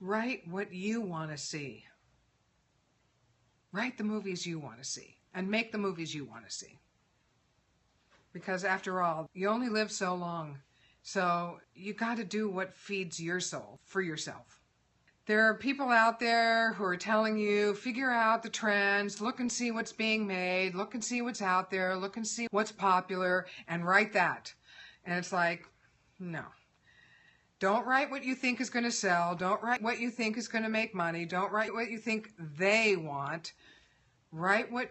Write what you want to see. Write the movies you want to see and make the movies you want to see. Because after all, you only live so long. So you got to do what feeds your soul for yourself. There are people out there who are telling you, figure out the trends, look and see what's being made, look and see what's out there, look and see what's popular, and write that. And it's like, no. Don't write what you think is going to sell. Don't write what you think is going to make money. Don't write what you think they want. Write what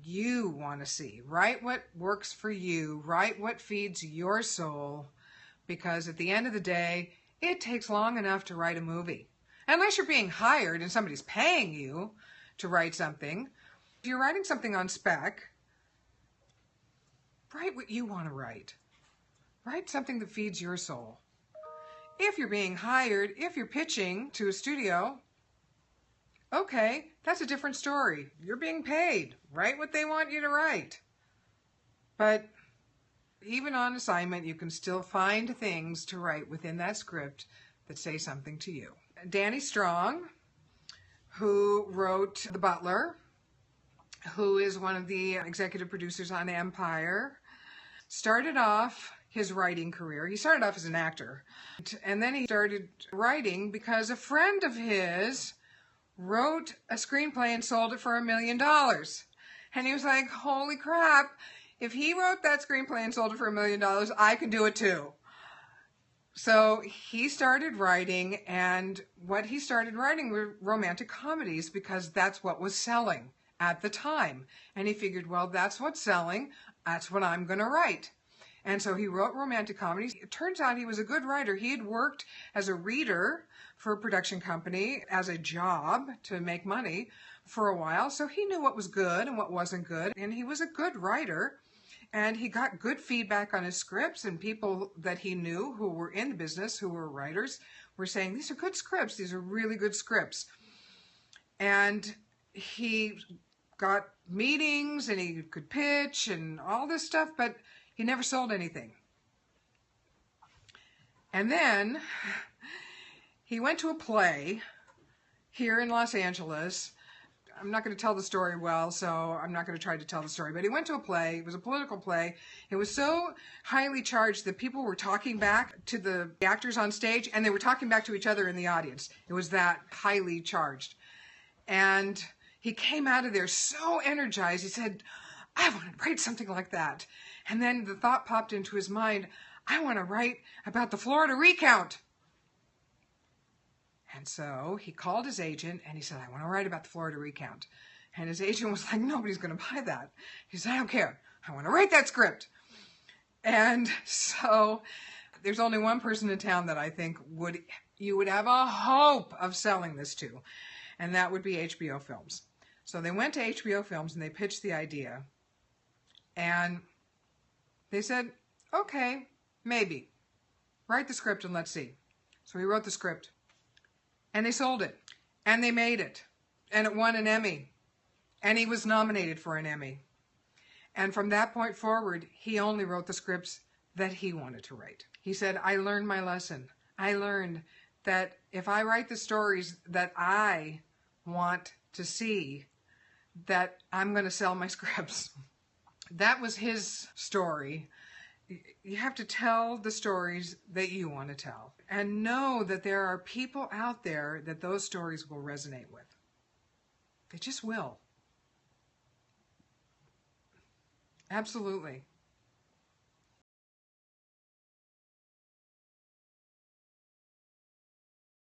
you want to see. Write what works for you. Write what feeds your soul. Because at the end of the day, it takes long enough to write a movie. Unless you're being hired and somebody's paying you to write something. If you're writing something on spec, write what you want to write. Write something that feeds your soul. If you're being hired, if you're pitching to a studio, okay, that's a different story. You're being paid. Write what they want you to write. But even on assignment, you can still find things to write within that script that say something to you. Danny Strong, who wrote The Butler, who is one of the executive producers on Empire, started off his writing career. He started off as an actor, and then he started writing because a friend of his wrote a screenplay and sold it for $1 million. And he was like, holy crap, if he wrote that screenplay and sold it for $1 million, I can do it too. So he started writing, and what he started writing were romantic comedies because that's what was selling at the time. And he figured, well, that's what's selling. That's what I'm going to write. And so he wrote romantic comedies. It turns out he was a good writer. He had worked as a reader for a production company as a job to make money for a while. So he knew what was good and what wasn't good. And he was a good writer. And he got good feedback on his scripts, and people that he knew who were in the business, who were writers, were saying, these are good scripts. These are really good scripts. And he got meetings and he could pitch and all this stuff, but he never sold anything. And then he went to a play here in Los Angeles. I'm not going to tell the story well, so I'm not going to try to tell the story. But he went to a play. It was a political play. It was so highly charged that people were talking back to the actors on stage, and they were talking back to each other in the audience. It was that highly charged. And he came out of there so energized. He said, I want to write something like that. And then the thought popped into his mind, I want to write about the Florida recount. And so he called his agent and he said, I want to write about the Florida recount. And his agent was like, nobody's going to buy that. He said, I don't care. I want to write that script. And so there's only one person in town that I think you would have a hope of selling this to, and that would be HBO Films. So they went to HBO Films and they pitched the idea. And they said, okay, maybe. Write the script and let's see. So he wrote the script. And they sold it, and they made it, and it won an Emmy, and he was nominated for an Emmy. And from that point forward, he only wrote the scripts that he wanted to write. He said, I learned my lesson. I learned that if I write the stories that I want to see, that I'm going to sell my scripts. That was his story. You have to tell the stories that you want to tell. And know that there are people out there that those stories will resonate with. They just will. Absolutely.